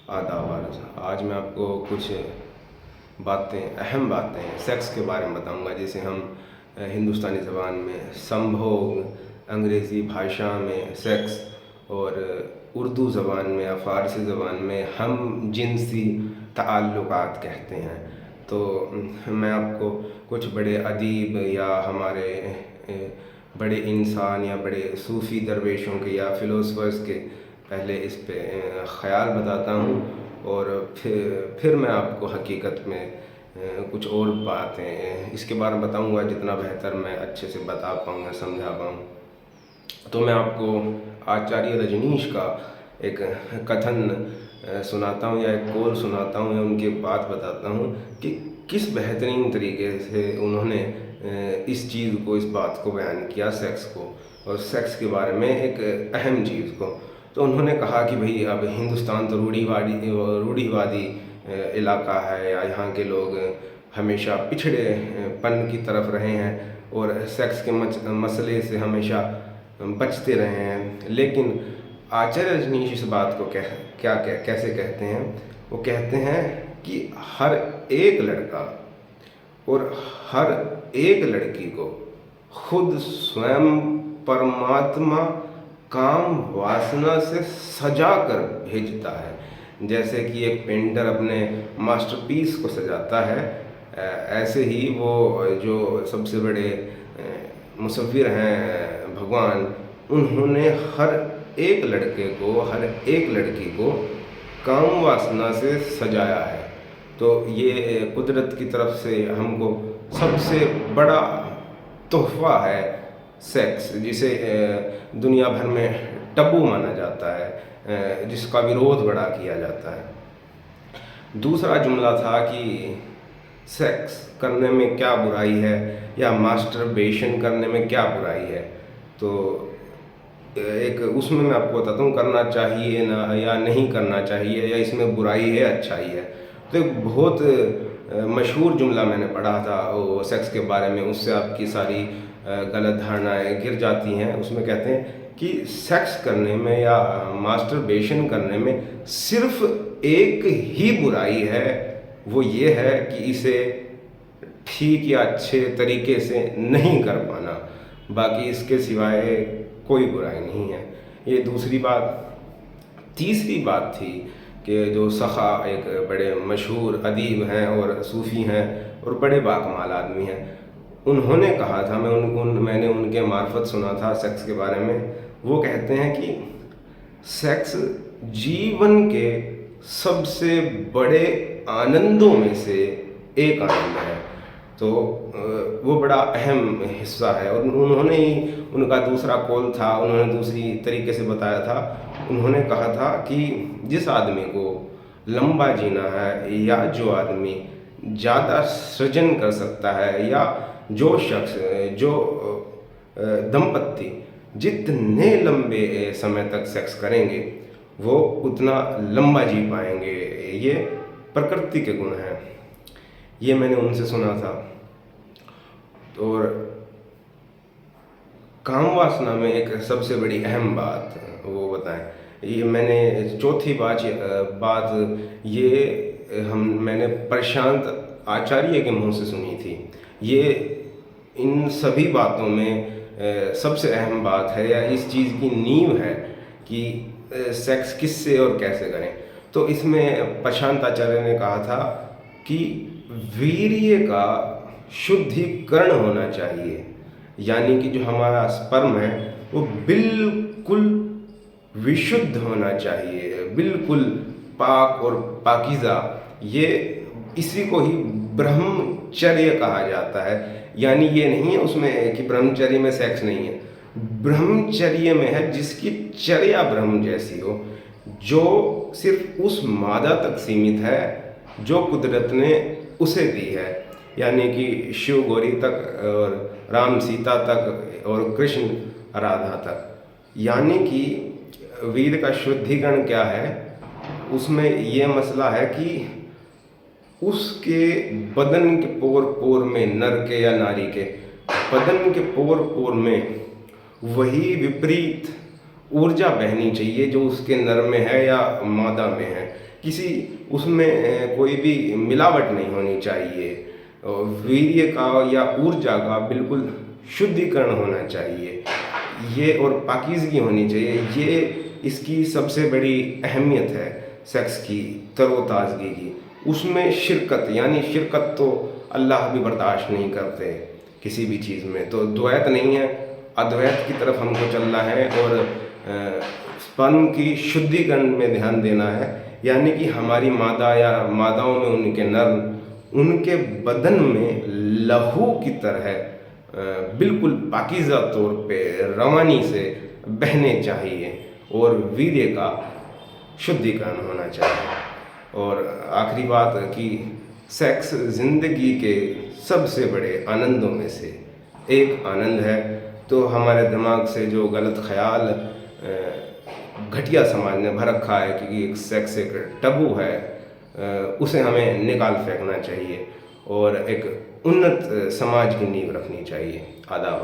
आदाब अर्ज़। आज मैं आपको कुछ अहम बातें सेक्स के बारे में बताऊंगा, जिसे हम हिंदुस्तानी ज़बान में संभोग, अंग्रेज़ी भाषा में सेक्स और उर्दू ज़बान में या फ़ारसी ज़बान में हम जिनसी ताल्लुकात कहते हैं। तो मैं आपको कुछ बड़े अदीब या हमारे बड़े इंसान या बड़े सूफ़ी दरवेशों के या फ़िलोसफ़र्स के पहले इस पे ख़याल बताता हूँ, और फिर मैं आपको हकीकत में कुछ और बातें इसके बारे में बताऊँगा, जितना बेहतर मैं अच्छे से बता पाऊँ या समझा पाऊँ। तो मैं आपको आचार्य रजनीश का एक कथन सुनाता हूँ या एक कौल सुनाता हूँ या उनकी बात बताता हूँ कि किस बेहतरीन तरीके से उन्होंने इस चीज़ को, इस बात को बयान किया, सेक्स को और सेक्स के बारे में एक अहम चीज़ को। तो उन्होंने कहा कि भाई अब हिंदुस्तान तो रूढ़िवादी इलाका है, या यहाँ के लोग हमेशा पिछड़ेपन की तरफ रहे हैं और सेक्स के मसले से हमेशा बचते रहे हैं। लेकिन आचार्य रजनीश इस बात को कैसे कहते हैं? वो कहते हैं कि हर एक लड़का और हर एक लड़की को खुद स्वयं परमात्मा काम वासना से सजा कर भेजता है। जैसे कि एक पेंटर अपने मास्टरपीस को सजाता है, ऐसे ही वो जो सबसे बड़े मुसव्विर हैं भगवान, उन्होंने हर एक लड़के को, हर एक लड़की को काम वासना से सजाया है। तो ये कुदरत की तरफ से हमको सबसे बड़ा तोहफ़ा है सेक्स, जिसे दुनिया भर में टबू माना जाता है, जिसका विरोध बड़ा किया जाता है। दूसरा जुमला था कि सेक्स करने में क्या बुराई है या मास्टरबेशन करने में क्या बुराई है। तो एक उसमें मैं आपको बताता हूँ करना चाहिए ना या नहीं करना चाहिए, या इसमें बुराई है अच्छाई है। तो एक बहुत मशहूर जुमला मैंने पढ़ा था वो सेक्स के बारे में, उससे आपकी सारी गलत धारणाएं गिर जाती हैं। उसमें कहते हैं कि सेक्स करने में या मास्टरबेशन करने में सिर्फ एक ही बुराई है, वो ये है कि इसे ठीक या अच्छे तरीके से नहीं कर पाना, बाकी इसके सिवाय कोई बुराई नहीं है। ये दूसरी बात। तीसरी बात थी कि जो सखा एक बड़े मशहूर अदीब हैं और सूफ़ी हैं और बड़े बाकमाल आदमी हैं, उन्होंने कहा था, मैंने उनके मार्फत सुना था सेक्स के बारे में। वो कहते हैं कि सेक्स जीवन के सबसे बड़े आनंदों में से एक आनंद है। तो वो बड़ा अहम हिस्सा है। और उन्होंने ही, उनका दूसरा कौल था, उन्होंने दूसरी तरीके से बताया था। उन्होंने कहा था कि जिस आदमी को लंबा जीना है, या जो आदमी ज़्यादा सृजन कर सकता है, या जो शख्स, जो दंपत्ति जितने लंबे समय तक सेक्स करेंगे वो उतना लंबा जी पाएंगे। ये प्रकृति के गुण हैं। ये मैंने उनसे सुना था। और काम वासना में एक सबसे बड़ी अहम बात वो बताएं। ये मैंने चौथी बात मैंने प्रशांत आचार्य के मुंह से सुनी थी। ये इन सभी बातों में सबसे अहम बात है, या इस चीज़ की नींव है कि सेक्स किससे और कैसे करें। तो इसमें प्रशांत आचार्य ने कहा था कि वीर्य का शुद्धिकरण होना चाहिए, यानी कि जो हमारा स्पर्म है वो बिल्कुल विशुद्ध होना चाहिए, बिल्कुल पाक और पाकीज़ा। ये इसी को ही ब्रह्मचर्य कहा जाता है। यानी ये नहीं है उसमें कि ब्रह्मचर्य में सेक्स नहीं है, ब्रह्मचर्य में है जिसकी चर्या ब्रह्म जैसी हो, जो सिर्फ उस मादा तक सीमित है जो कुदरत ने उसे दी है। यानी कि शिव गौरी तक और राम सीता तक और कृष्ण राधा तक। यानी कि वीर का शुद्धिकरण क्या है, उसमें यह मसला है कि उसके बदन के पोर पोर में, नर के या नारी के बदन के पोर पोर में वही विपरीत ऊर्जा बहनी चाहिए जो उसके नर में है या मादा में है। किसी उसमें कोई भी मिलावट नहीं होनी चाहिए। और वीर्य का या ऊर्जा का बिल्कुल शुद्धिकरण होना चाहिए ये, और पाकीज़गी होनी चाहिए। ये इसकी सबसे बड़ी अहमियत है सेक्स की, तरोताज़गी की। उसमें शिरकत, यानी शिरकत तो अल्लाह भी बर्दाश्त नहीं करते किसी भी चीज़ में। तो द्वैत नहीं है, अद्वैत की तरफ हमको चलना है और स्पर्म की शुद्धिकरण में ध्यान देना है। यानी कि हमारी मादा या मादाओं में उनके नर, उनके बदन में लहू की तरह बिल्कुल पाकीज़ा तौर पे रवानी से बहने चाहिए और वीर्य का शुद्धिकरण होना चाहिए। और आखिरी बात कि सेक्स ज़िंदगी के सबसे बड़े आनंदों में से एक आनंद है। तो हमारे दिमाग से जो गलत ख्याल घटिया समाज ने भर रखा है कि एक सेक्स एक टबू है, उसे हमें निकाल फेंकना चाहिए और एक उन्नत समाज की नींव रखनी चाहिए। आदाब।